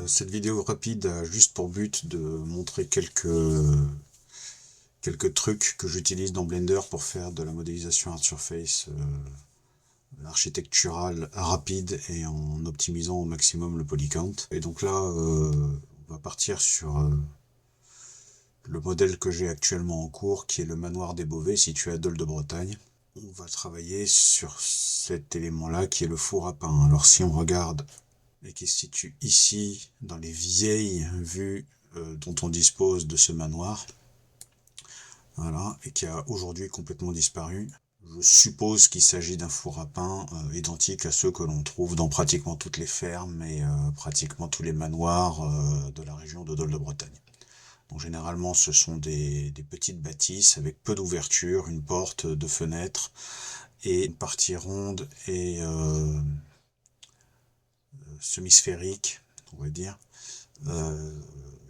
Cette vidéo rapide a juste pour but de montrer quelques trucs que j'utilise dans Blender pour faire de la modélisation Art Surface architecturale rapide et en optimisant au maximum le polycount. Et donc là, on va partir sur le modèle que j'ai actuellement en cours, qui est le manoir des Beauvais, situé à Dole de Bretagne. On va travailler sur cet élément-là, qui est le four à pain. Alors si on regarde, et qui se situe ici, dans les vieilles vues dont on dispose de ce manoir, voilà, et qui a aujourd'hui complètement disparu. Je suppose qu'il s'agit d'un four à pain identique à ceux que l'on trouve dans pratiquement toutes les fermes et pratiquement tous les manoirs de la région de Dole de Bretagne. Donc généralement ce sont des petites bâtisses avec peu d'ouverture, une porte, deux fenêtres et une partie ronde et semi-sphérique, on va dire,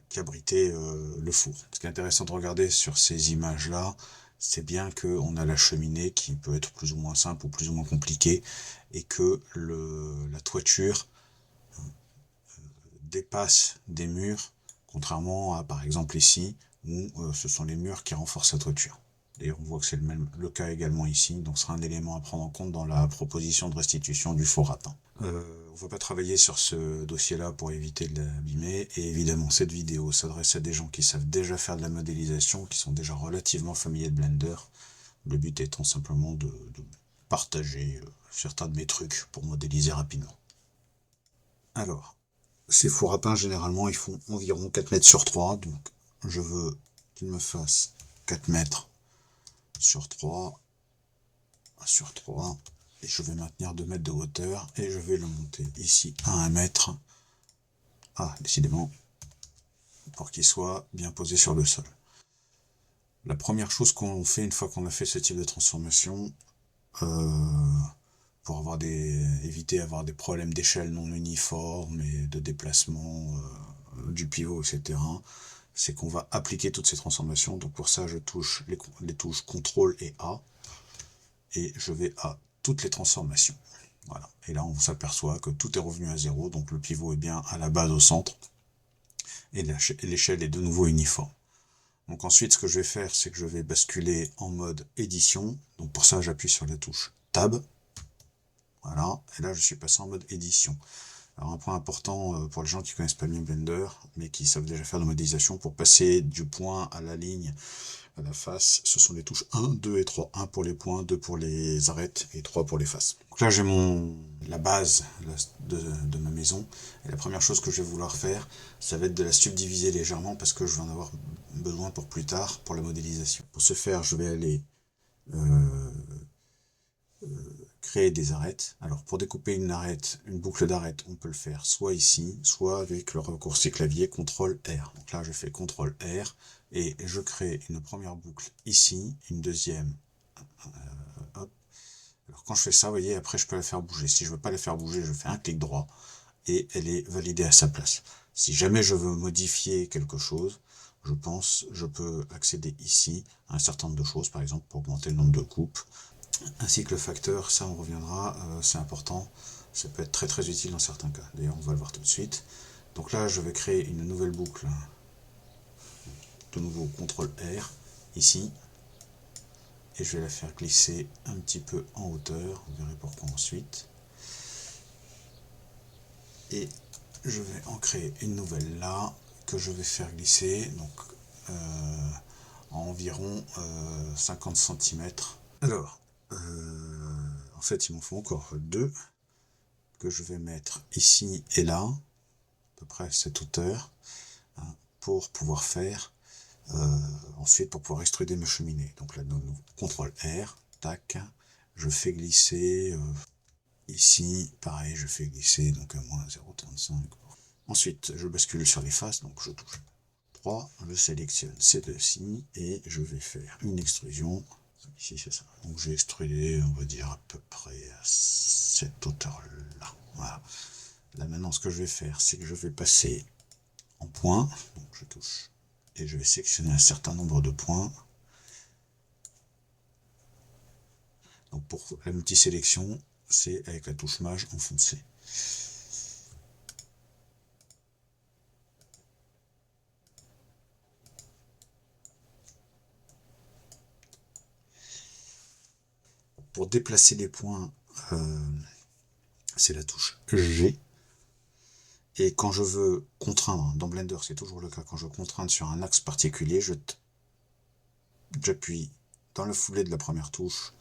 qui abritait le four. Ce qui est intéressant de regarder sur ces images-là, c'est bien qu'on a la cheminée qui peut être plus ou moins simple ou plus ou moins compliquée, et que la toiture dépasse des murs, contrairement à par exemple ici, où ce sont les murs qui renforcent la toiture. D'ailleurs, on voit que c'est le cas également ici, donc ce sera un élément à prendre en compte dans la proposition de restitution du four à pain. On va pas travailler sur ce dossier-là pour éviter de l'abîmer, et évidemment cette vidéo s'adresse à des gens qui savent déjà faire de la modélisation, qui sont déjà relativement familiers de Blender, le but étant simplement de partager certains de mes trucs pour modéliser rapidement. Alors, ces fours à pain, généralement, ils font environ 4 mètres sur 3, donc je veux qu'ils me fassent 4 mètres sur 3, sur 3, et je vais maintenir 2 mètres de hauteur, et je vais le monter ici à 1 mètre, décidément, pour qu'il soit bien posé sur le sol. La première chose qu'on fait une fois qu'on a fait ce type de transformation, pour éviter d'avoir des problèmes d'échelle non uniformes et de déplacement du pivot, etc., c'est qu'on va appliquer toutes ces transformations. Donc pour ça, je touche les touches CTRL et A, et je vais à toutes les transformations. Voilà. Et là, on s'aperçoit que tout est revenu à 0, donc le pivot est bien à la base au centre, et l'échelle est de nouveau uniforme. Donc ensuite, ce que je vais faire, c'est que je vais basculer en mode édition. Donc pour ça, j'appuie sur la touche Tab. Voilà, et là, je suis passé en mode édition. Alors un point important pour les gens qui connaissent pas bien Blender, mais qui savent déjà faire de la modélisation, pour passer du point à la ligne, à la face, ce sont les touches 1, 2 et 3. 1 pour les points, 2 pour les arêtes et 3 pour les faces. Donc là j'ai la base de ma maison, et la première chose que je vais vouloir faire, ça va être de la subdiviser légèrement, parce que je vais en avoir besoin pour plus tard, pour la modélisation. Pour ce faire, je vais aller créer des arêtes. Alors pour découper une boucle d'arête, on peut le faire soit ici, soit avec le raccourci clavier CTRL-R. Donc là je fais CTRL-R et je crée une première boucle ici, une deuxième, hop. Alors quand je fais ça, vous voyez, après je peux la faire bouger. Si je veux pas la faire bouger, je fais un clic droit et elle est validée à sa place. Si jamais je veux modifier quelque chose, je peux accéder ici à un certain nombre de choses, par exemple pour augmenter le nombre de coupes, ainsi que le facteur, ça on reviendra, c'est important, ça peut être très très utile dans certains cas, d'ailleurs on va le voir tout de suite. Donc là je vais créer une nouvelle boucle, de nouveau CTRL-R, ici, et je vais la faire glisser un petit peu en hauteur, vous verrez pourquoi ensuite. Et je vais en créer une nouvelle là, que je vais faire glisser, donc à environ 50 cm. Alors, en fait il m'en faut encore deux, que je vais mettre ici et là, à peu près à cette hauteur, hein, pour pouvoir faire, ensuite pour pouvoir extruder ma cheminée. Donc là, CTRL R, tac, je fais glisser, ici, pareil, je fais glisser, donc à moins 0,35. Ensuite, je bascule sur les faces, donc je touche 3, je sélectionne ces deux-ci, et je vais faire une extrusion. Ici, c'est ça. Donc j'ai extrudé, on va dire, à peu près à cette hauteur-là. Voilà. Là, maintenant, ce que je vais faire, c'est que je vais passer en point. Donc je touche et je vais sélectionner un certain nombre de points. Donc pour la multisélection, c'est avec la touche Maj enfoncée. pour déplacer les points, c'est la touche G. Et quand je veux contraindre, dans Blender c'est toujours le cas, quand je veux contraindre sur un axe particulier, j'appuie dans la foulée de la première touche,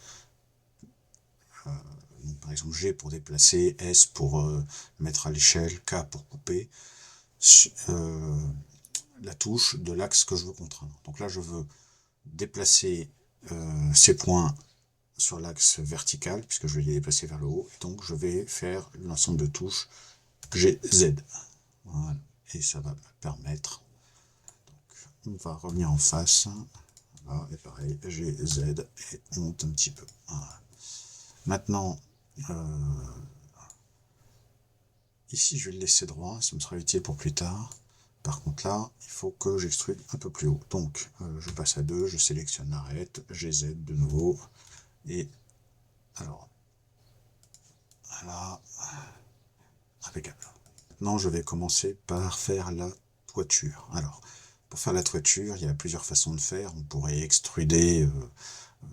donc par exemple G pour déplacer, S pour mettre à l'échelle, K pour couper, la touche de l'axe que je veux contraindre. Donc là je veux déplacer ces points sur l'axe vertical, puisque je vais les déplacer vers le haut, et donc je vais faire l'ensemble de touches G, Z. Voilà. Et ça va me permettre, donc, on va revenir en face, voilà, et pareil, G, Z, et on monte un petit peu. Voilà. Maintenant, ici je vais le laisser droit, ça me sera utile pour plus tard. Par contre là, il faut que j'extrude un peu plus haut. Donc je passe à 2, je sélectionne l'arête, GZ de nouveau, et alors, voilà, impeccable. Maintenant je vais commencer par faire la toiture. Alors, pour faire la toiture, il y a plusieurs façons de faire. On pourrait extruder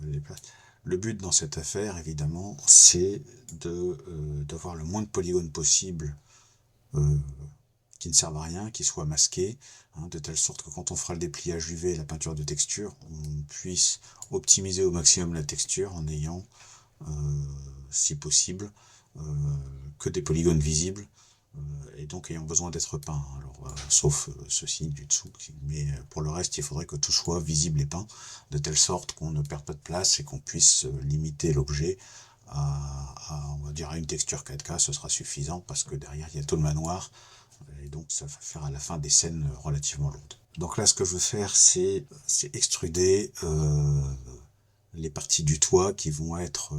les places. Le but dans cette affaire, évidemment, c'est d'avoir le moins de polygones possible qui ne servent à rien, qui soient masqués, hein, de telle sorte que quand on fera le dépliage UV et la peinture de texture, on puisse optimiser au maximum la texture en ayant, si possible, que des polygones visibles, et donc ayant besoin d'être peint. Alors, sauf ceci du dessous, mais pour le reste, il faudrait que tout soit visible et peint, de telle sorte qu'on ne perde pas de place et qu'on puisse limiter l'objet on va dire à une texture 4K, ce sera suffisant, parce que derrière il y a tout le manoir, et donc ça va faire à la fin des scènes relativement lourdes. Donc là, ce que je veux faire, c'est extruder les parties du toit qui vont être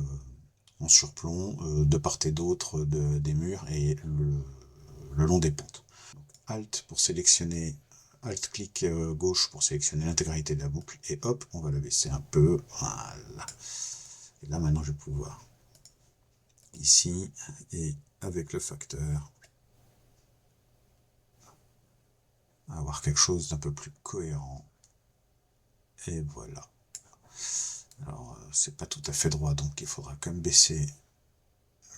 en surplomb de part et d'autre des murs et le long des pentes. Donc, Alt pour sélectionner, Alt-clic gauche pour sélectionner l'intégralité de la boucle, et hop, on va le baisser un peu, voilà. Et là maintenant je vais pouvoir, ici, et avec le facteur, avoir quelque chose d'un peu plus cohérent. Et voilà. Alors c'est pas tout à fait droit, donc il faudra quand même baisser,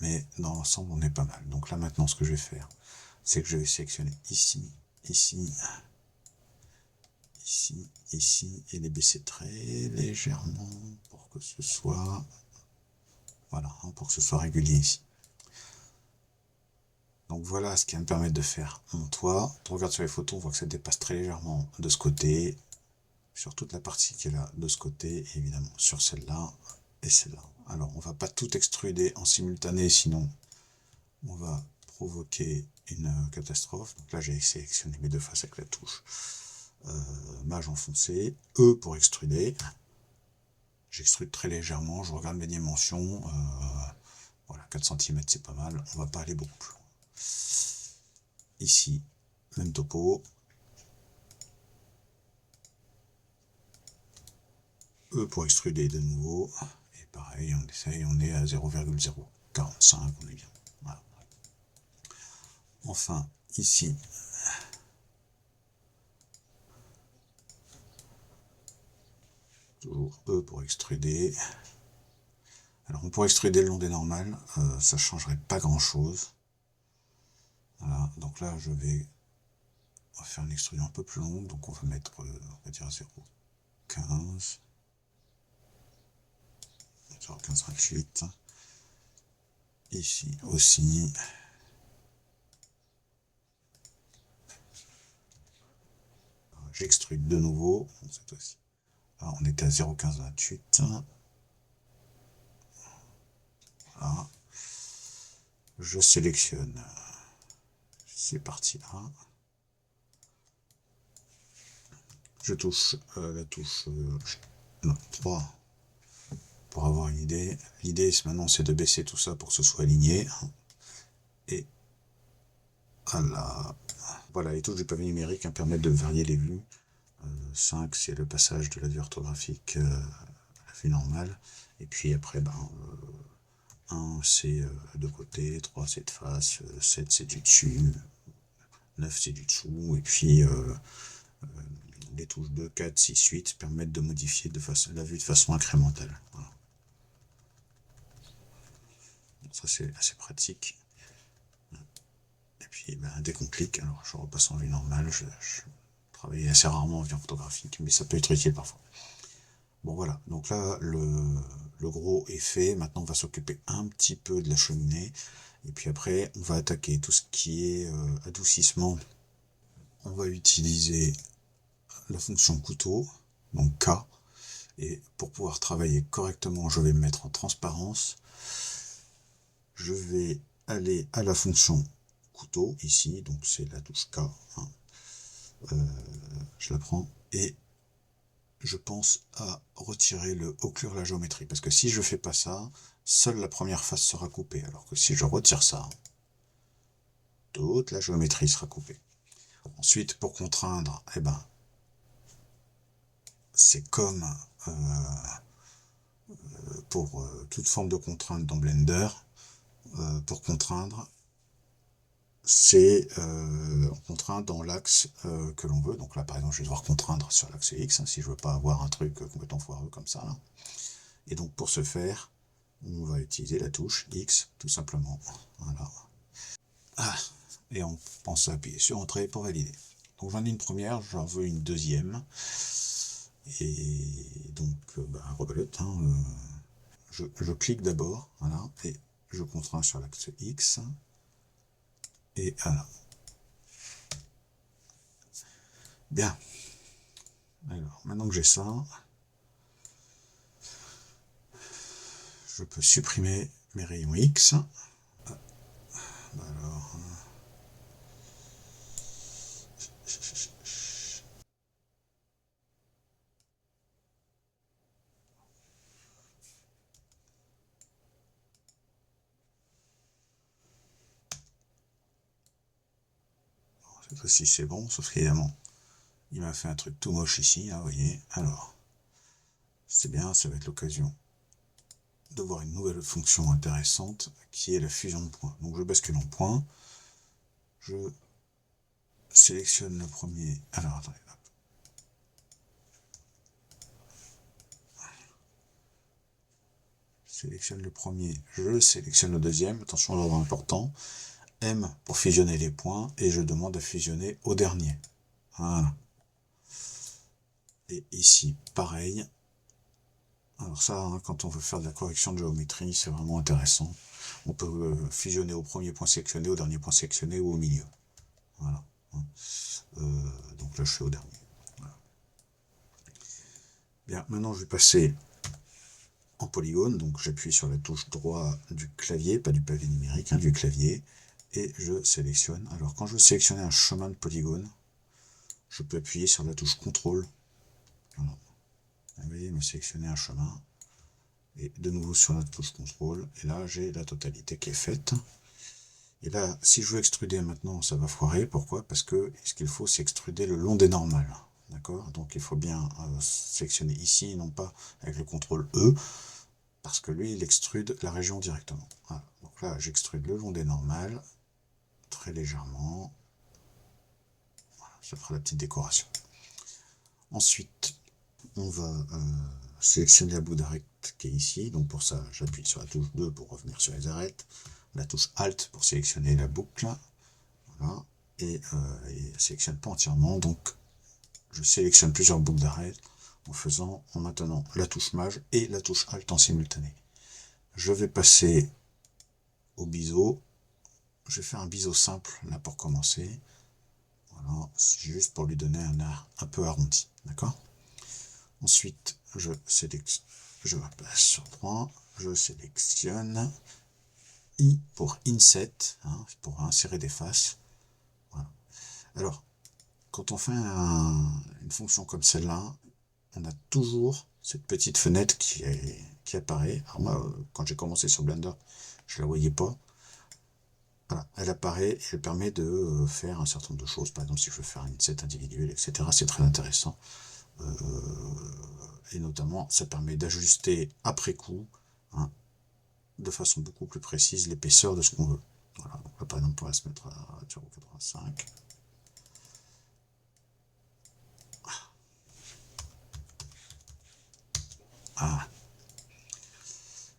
mais dans l'ensemble on est pas mal. Donc là maintenant ce que je vais faire, c'est que je vais sélectionner ici, ici, ici, ici, et les baisser très légèrement pour que ce soit, voilà, hein, pour que ce soit régulier ici. Donc voilà ce qui va me permettre de faire mon toit. On regarde sur les photos, on voit que ça dépasse très légèrement de ce côté, sur toute la partie qui est là de ce côté, et évidemment sur celle-là et celle-là. Alors on va pas tout extruder en simultané, sinon on va provoquer une catastrophe. Donc là j'ai sélectionné mes deux faces avec la touche mage enfoncé, E pour extruder. J'extrude très légèrement, je regarde mes dimensions, voilà, 4 cm c'est pas mal, on va pas aller beaucoup plus loin. Ici, même topo, E pour extruder de nouveau, et pareil, on essaye, on est à 0,045, on est bien. Voilà. Enfin, ici, toujours E pour extruder. Alors on pourrait extruder le long des normales, ça ne changerait pas grand chose. Voilà, donc là on va faire une extrusion un peu plus longue, donc on va mettre, on va dire 0,15. 0,1528. Ici aussi. J'extrude de nouveau, cette fois-ci. Là, on était à 0,1528. Voilà. Je sélectionne ces parties-là. Je touche la touche 3 pour avoir une idée. L'idée maintenant c'est de baisser tout ça pour que ce soit aligné. Et voilà, les touches du pavé numérique permettent de varier les vues. 5 c'est le passage de la vue orthographique à la vue normale. Et puis après, 1 c'est de côté, 3 c'est de face, 7 c'est du dessus, 9 c'est du dessous, et puis les touches 2, 4, 6, 8 permettent de modifier la vue de façon incrémentale. Voilà. Ça c'est assez pratique. Et puis dès qu'on clique, alors je repasse en vue normale, je travaille assez rarement en vue orthographique, mais ça peut être utile parfois. Bon voilà, donc là le gros est fait, maintenant on va s'occuper un petit peu de la cheminée, et puis après on va attaquer tout ce qui est adoucissement. On va utiliser la fonction couteau, donc K, et pour pouvoir travailler correctement, je vais me mettre en transparence. Je vais aller à la fonction couteau, ici, donc c'est la touche K, hein. Je la prends, et je pense à retirer le occlure la géométrie, parce que si je fais pas ça, seule la première face sera coupée, alors que si je retire ça, toute la géométrie sera coupée. Ensuite, pour contraindre, c'est comme pour toute forme de contrainte dans Blender. Pour contraindre, c'est on contraint dans l'axe que l'on veut. Donc là, par exemple, je vais devoir contraindre sur l'axe X, hein, si je veux pas avoir un truc complètement foireux comme ça, là. Et donc, pour ce faire, on va utiliser la touche X, tout simplement. Voilà. Ah, et on pense à appuyer sur Entrée pour valider. Donc j'en ai une première, j'en veux une deuxième. Et donc, rebelote, hein, je clique d'abord, voilà, et je contrains sur l'axe X. Et voilà. Bien. Alors, maintenant que j'ai ça, je peux supprimer mes rayons X. Alors, cette fois-ci c'est bon, sauf qu'évidemment, il m'a fait un truc tout moche ici, là, vous voyez. Alors, c'est bien, ça va être l'occasion de voir une nouvelle fonction intéressante qui est la fusion de points. Donc je bascule en points, je sélectionne le premier. Alors attendez, hop. Sélectionne le premier, je sélectionne le deuxième, attention l'ordre important, M pour fusionner les points, et je demande à fusionner au dernier. Voilà. Et ici, pareil. Alors ça, hein, quand on veut faire de la correction de géométrie, c'est vraiment intéressant. On peut fusionner au premier point sélectionné, au dernier point sélectionné ou au milieu. Voilà. Donc là, je suis au dernier. Voilà. Bien, maintenant je vais passer en polygone. Donc j'appuie sur la touche droite du clavier, pas du pavé numérique, hein, du clavier, et je sélectionne. Alors quand je veux sélectionner un chemin de polygone, je peux appuyer sur la touche contrôle. Voilà. Vous voyez, me sélectionner un chemin. Et de nouveau sur la touche contrôle. Et là, j'ai la totalité qui est faite. Et là, si je veux extruder maintenant, ça va foirer. Pourquoi? Parce que ce qu'il faut, c'est extruder le long des normales. D'accord? Donc il faut bien sélectionner ici, non pas avec le contrôle E, parce que lui, il extrude la région directement. Voilà. Donc là, j'extrude le long des normales, très légèrement. Voilà, ça fera la petite décoration. Ensuite, on va sélectionner la bout d'arête qui est ici. Donc pour ça, j'appuie sur la touche 2 pour revenir sur les arêtes. La touche Alt pour sélectionner la boucle. Voilà. Et il ne sélectionne pas entièrement. Donc je sélectionne plusieurs boucles d'arêtes en maintenant la touche Maj et la touche Alt en simultané. Je vais passer au biseau. Je vais faire un biseau simple là pour commencer. Voilà, c'est juste pour lui donner un art un peu arrondi. D'accord? Ensuite, je passe sur 3, je sélectionne I pour Inset, hein, pour insérer des faces. Voilà. Alors, quand on fait une fonction comme celle-là, on a toujours cette petite fenêtre qui apparaît. Alors moi, quand j'ai commencé sur Blender, je ne la voyais pas. Voilà, elle apparaît et elle permet de faire un certain nombre de choses. Par exemple, si je veux faire une inset individuelle, etc., c'est très intéressant. Et notamment, ça permet d'ajuster après coup, hein, de façon beaucoup plus précise l'épaisseur de ce qu'on veut. Voilà, donc là, par exemple, on va se mettre à 0,85. Ah.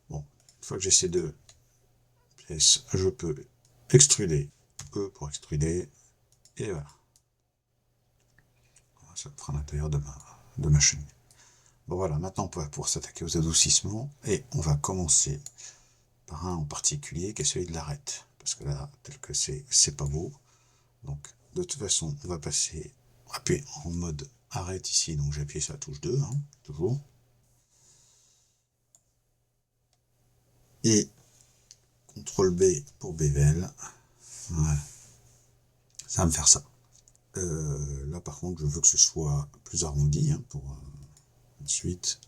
Bon, une fois que j'ai ces deux S, je peux extruder, E pour extruder, et voilà. Ça fera l'intérieur de ma cheminée. Bon voilà, maintenant on va pouvoir s'attaquer aux adoucissements, et on va commencer par un en particulier, qui est celui de l'arête. Parce que là, tel que c'est pas beau. Donc, de toute façon, on va passer, appuyer en mode arrête ici, donc j'ai appuyé sur la touche 2, hein, toujours. Et CTRL B pour bevel. Voilà. Ça va me faire ça. Là par contre je veux que ce soit plus arrondi, hein, pour ensuite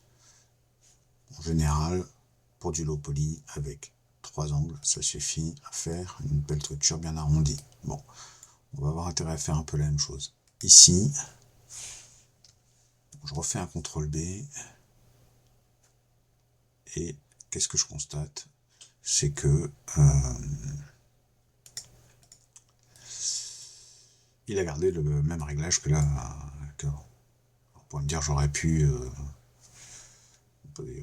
en général pour du low poly avec 3 angles ça suffit à faire une belle structure bien arrondie. Bon, on va avoir intérêt à faire un peu la même chose ici. Je refais un CTRL B et qu'est-ce que je constate, c'est que il a gardé le même réglage que là. On pourrait me dire j'aurais pu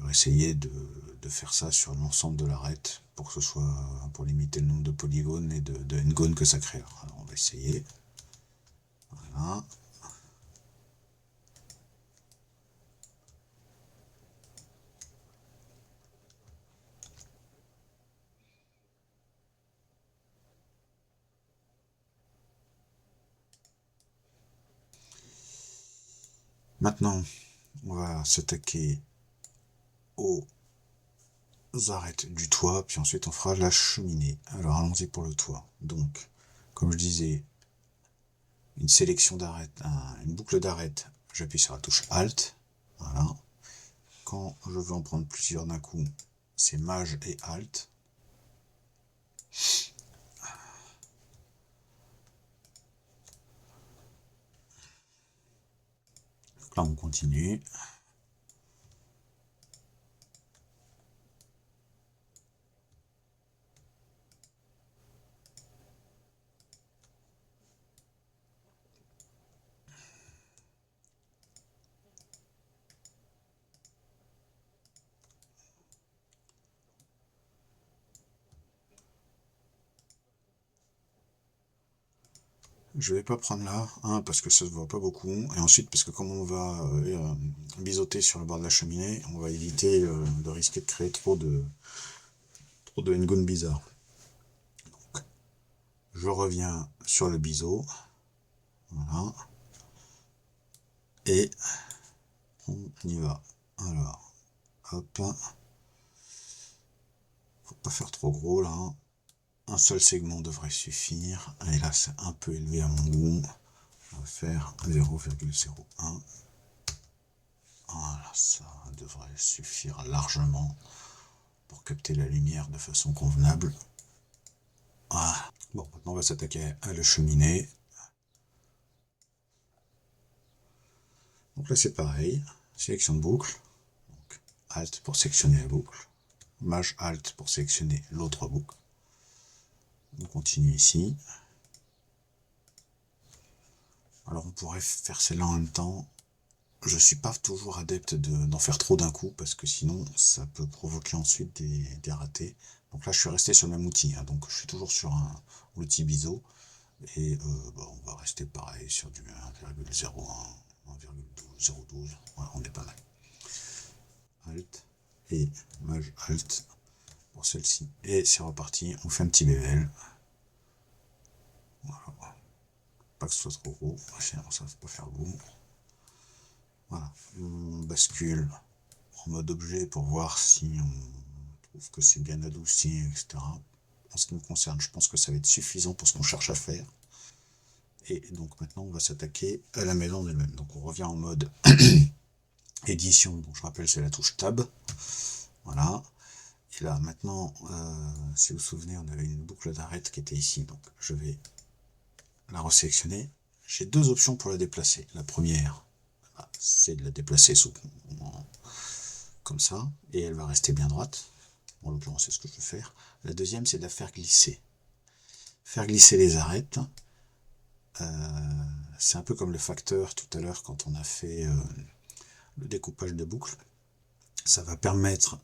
essayer de faire ça sur l'ensemble de l'arête pour que ce soit, pour limiter le nombre de polygones et de n-gones que ça crée. Alors on va essayer. Voilà. Maintenant, on va s'attaquer aux arêtes du toit, puis ensuite on fera la cheminée. Alors allons-y pour le toit. Donc, comme je disais, une sélection d'arêtes, une boucle d'arêtes, j'appuie sur la touche Alt. Voilà. Quand je veux en prendre plusieurs d'un coup, c'est Maj et Alt. Donc là on continue. Je vais pas prendre là, parce que ça se voit pas beaucoup, et ensuite parce que comme on va biseauter sur le bord de la cheminée, on va éviter de risquer de créer trop de n-gone bizarres. Donc, je reviens sur le biseau, voilà, et on y va. Alors, hop, faut pas faire trop gros là, un seul segment devrait suffire, et là c'est un peu élevé à mon goût, on va faire 0,01. Voilà, ça devrait suffire largement pour capter la lumière de façon convenable. Voilà. Bon, maintenant on va s'attaquer à la cheminée. Donc là c'est pareil, sélection de boucle, donc Alt pour sélectionner la boucle, Maj Alt pour sélectionner l'autre boucle. On continue ici. Alors on pourrait faire celle-là en même temps. Je suis pas toujours adepte d'en faire trop d'un coup parce que sinon ça peut provoquer ensuite des ratés. Donc là je suis resté sur le même outil, hein, donc je suis toujours sur un outil biseau et on va rester pareil sur du 1,01, 1,012, voilà, on est pas mal. Alt et Maj Alt pour celle-ci et c'est reparti, on fait un petit bevel. Voilà, pas que ce soit trop gros, sinon ça va pas faire beau. Voilà, on bascule en mode objet pour voir si on trouve que c'est bien adouci, etc. En ce qui me concerne, je pense que ça va être suffisant pour ce qu'on cherche à faire. Et donc maintenant, on va s'attaquer à la maison elle-même. Donc on revient en mode édition, donc je rappelle c'est la touche Tab. Voilà. Et là maintenant, si vous vous souvenez, on avait une boucle d'arête qui était ici. Donc je vais la resélectionner. J'ai deux options pour la déplacer. La première, c'est de la déplacer comme ça, et elle va rester bien droite. En l'occurrence, c'est ce que je veux faire. La deuxième, c'est de la faire glisser. Faire glisser les arêtes. C'est un peu comme le facteur tout à l'heure quand on a fait le découpage de boucles. Ça va permettre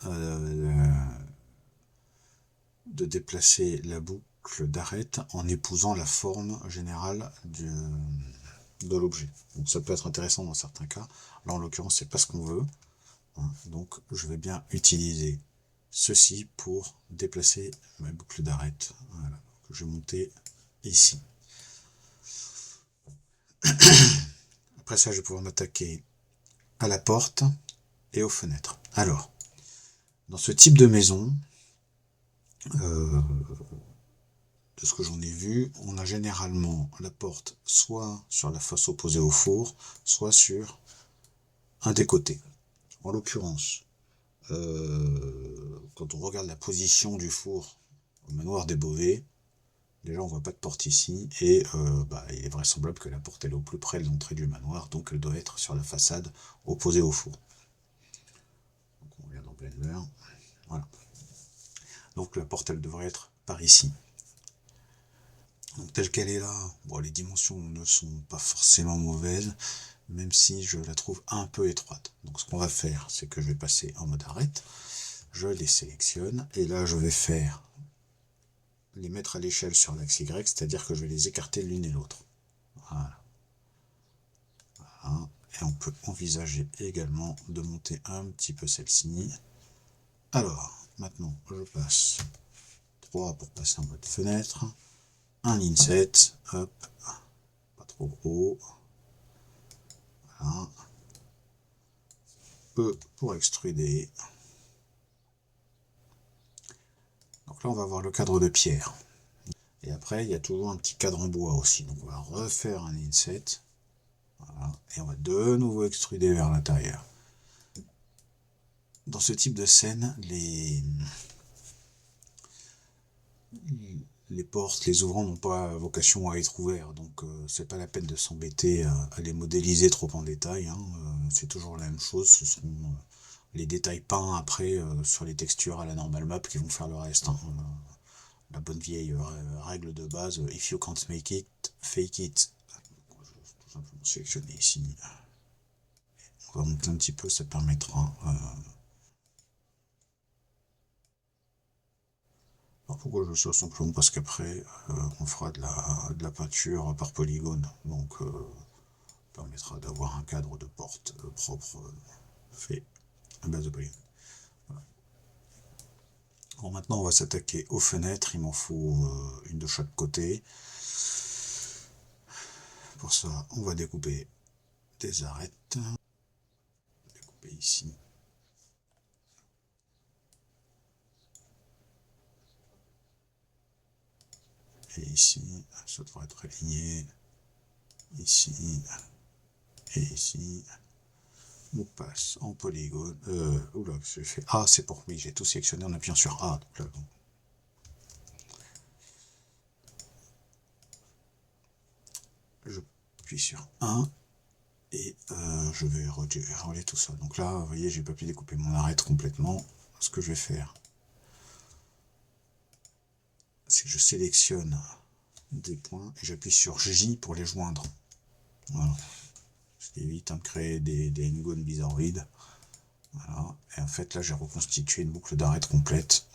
de déplacer la boucle d'arête en épousant la forme générale de l'objet. Donc ça peut être intéressant dans certains cas. Là en l'occurrence c'est pas ce qu'on veut. Donc je vais bien utiliser ceci pour déplacer ma boucle d'arête. Voilà, que je vais monter ici. Après ça je vais pouvoir m'attaquer à la porte et aux fenêtres. Alors, dans ce type de maison, de ce que j'en ai vu, on a généralement la porte soit sur la face opposée au four, soit sur un des côtés. En l'occurrence, quand on regarde la position du four au manoir des Beauvais, déjà on voit pas de porte ici, et il est vraisemblable que la porte elle est au plus près de l'entrée du manoir, donc elle doit être sur la façade opposée au four. Donc on regarde en Blender, voilà. Donc la porte elle devrait être par ici. Donc telle qu'elle est là, bon, les dimensions ne sont pas forcément mauvaises, même si je la trouve un peu étroite. Donc ce qu'on va faire, c'est que je vais passer en mode arête, je les sélectionne, et là je vais faire les mettre à l'échelle sur l'axe Y, c'est-à-dire que je vais les écarter l'une et l'autre. Voilà. Voilà. Et on peut envisager également de monter un petit peu celle-ci. Alors, maintenant je passe 3 pour passer en mode fenêtre, un inset, hop, pas trop gros, voilà. E pour extruder. Donc là on va avoir le cadre de pierre. Et après il y a toujours un petit cadre en bois aussi. Donc on va refaire un inset. Voilà. Et on va de nouveau extruder vers l'intérieur. Dans ce type de scène, les portes, les ouvrants n'ont pas vocation à être ouverts, donc c'est pas la peine de s'embêter à les modéliser trop en détail, hein. C'est toujours la même chose, ce seront les détails peints après sur les textures à la normal map qui vont faire le reste, hein. La bonne vieille règle de base, if you can't make it, fake it. Je vais tout simplement sélectionner ici. On va monter un petit peu, ça permettra. Alors pourquoi je le fais simplement parce qu'après on fera de la peinture par polygone, donc permettra d'avoir un cadre de porte propre fait à base de polygone. Voilà. Bon, maintenant on va s'attaquer aux fenêtres, il m'en faut une de chaque côté. Pour ça on va découper des arêtes, découper ici. Et ici, ça devrait être aligné. Ici et ici. On passe en polygone. Oula, j'ai fait A, c'est pour oui, j'ai tout sélectionné en appuyant sur A. Donc là, bon. Je appuie sur 1 et je vais relier tout ça. Donc là, vous voyez, j'ai pas pu découper mon arête complètement. Ce que je vais faire, c'est que je sélectionne des points et j'appuie sur J pour les joindre. Voilà. Ce qui évite de créer des n-gones bizarroïdes. Voilà. Et en fait, là, j'ai reconstitué une boucle d'arête complète.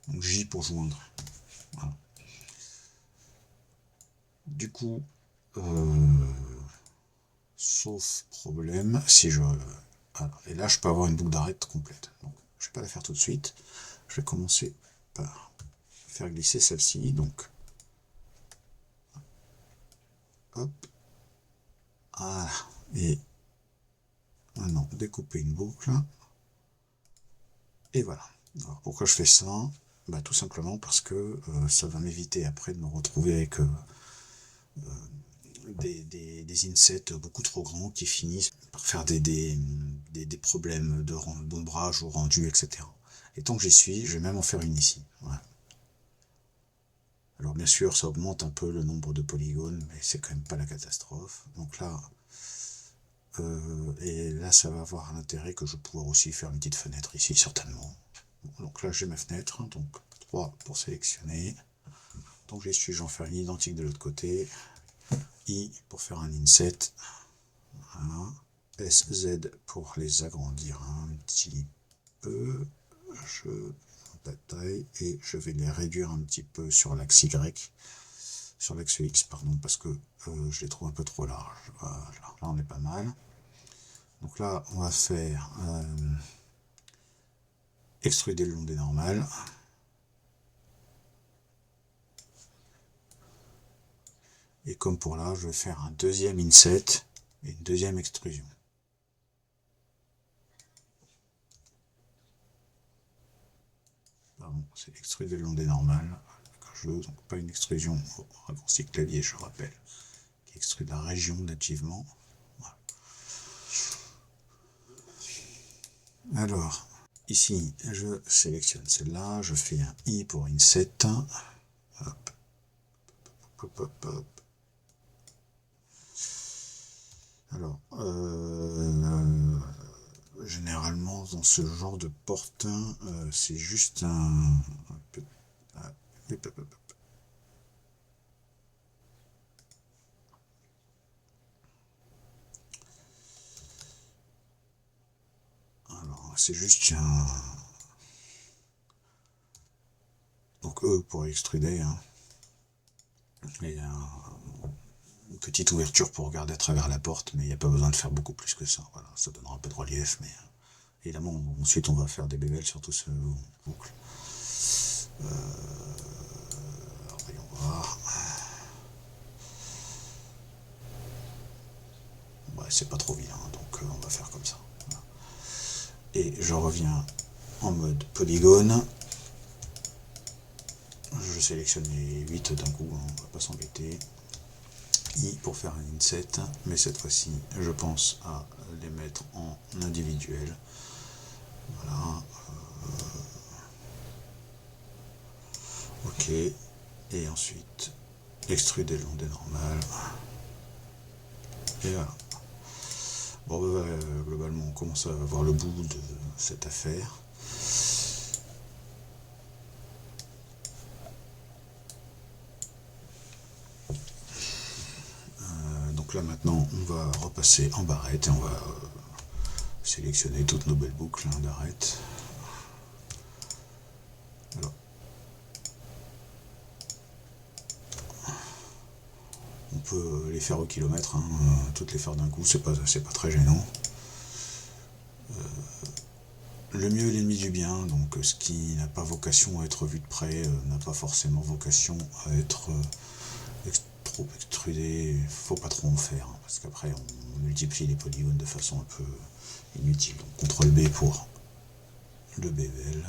Donc J pour joindre. Voilà. Du coup, sauf problème, si je... Voilà. Et là, je peux avoir une boucle d'arête complète. Donc, je ne vais pas la faire tout de suite. Je vais commencer par faire glisser celle-ci. Donc, hop. Voilà. Et maintenant, découper une boucle. Et voilà. Alors, pourquoi je fais ça? Bah, tout simplement parce que ça va m'éviter après de me retrouver avec des insets beaucoup trop grands qui finissent par faire des problèmes d'ombrage au rendu, etc. Et tant que j'y suis, je vais même en faire une ici. Voilà. Alors bien sûr, ça augmente un peu le nombre de polygones, mais c'est quand même pas la catastrophe. Donc là, et là, ça va avoir un intérêt que je vais pouvoir aussi faire une petite fenêtre ici, certainement. Donc là, j'ai ma fenêtre, donc 3 pour sélectionner. Donc j'y suis, j'en fais une identique de l'autre côté. I pour faire un inset. Voilà. SZ pour les agrandir un petit peu. taille, et je vais les réduire un petit peu sur l'axe Y, sur l'axe X, pardon, parce que je les trouve un peu trop larges. Voilà, là on est pas mal. Donc là, on va faire extruder le long des normales. Et comme pour là, je vais faire un deuxième inset et une deuxième extrusion. Pardon, c'est extruder le long des normales. Donc pas une extrusion au raccourci clavier, je rappelle, qui extrude la région nativement. Voilà. Alors, ici, je sélectionne celle-là, je fais un I pour inset. Hop, hop, hop, hop. Alors, généralement, dans ce genre de porte, c'est juste un peu... Hop, hop, hop. Alors, c'est juste un... Donc, pour extruder, hein. Et une petite ouverture pour regarder à travers la porte, mais il n'y a pas besoin de faire beaucoup plus que ça. Voilà, ça donnera un peu de relief, mais évidemment, ensuite on va faire des bébelles sur tout ce boucle. Alors, voyons voir. Ouais, c'est pas trop vilain, donc on va faire comme ça. Voilà. Et je reviens en mode polygone. Je sélectionne les 8 d'un coup, hein, on va pas s'embêter. I pour faire un inset, mais cette fois-ci, je pense à les mettre en individuel. Voilà. Ok. Et ensuite, extruder le long des normales. Et voilà. Bon, globalement, on commence à voir le bout de cette affaire. Donc là maintenant on va repasser en barrette et on va sélectionner toutes nos belles boucles d'arête. Alors, on peut les faire au kilomètre, hein, toutes les faire d'un coup, c'est pas très gênant. Le mieux est l'ennemi du bien, donc ce qui n'a pas vocation à être vu de près n'a pas forcément vocation à être trop extrudé. Faut pas trop en faire, hein, parce qu'après on multiplie les polygones de façon un peu inutile. Donc CTRL B pour le bevel.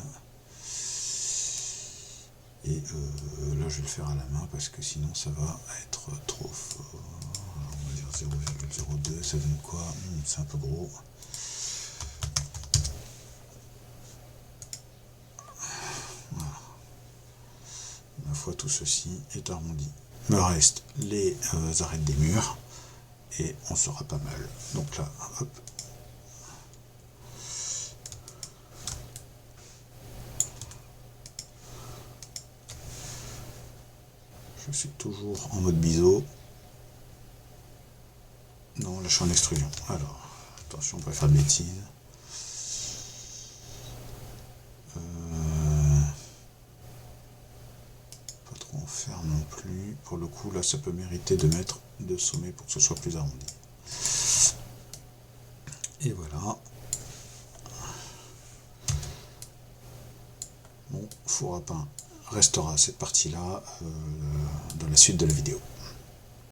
Et là je vais le faire à la main parce que sinon ça va être trop fort. On va dire 0,02, ça donne quoi? C'est un peu gros. Voilà. Ma foi, tout ceci est arrondi. Me reste les arêtes des murs et on sera pas mal. Donc là, hop. Je suis toujours en mode biseau. Non, là je suis en extrusion. Alors, attention, on peut faire de bêtises. Pas trop en faire non plus. Pour le coup, là, ça peut mériter de mettre deux sommets pour que ce soit plus arrondi. Et voilà. Mon four à pain restera cette partie-là dans la suite de la vidéo.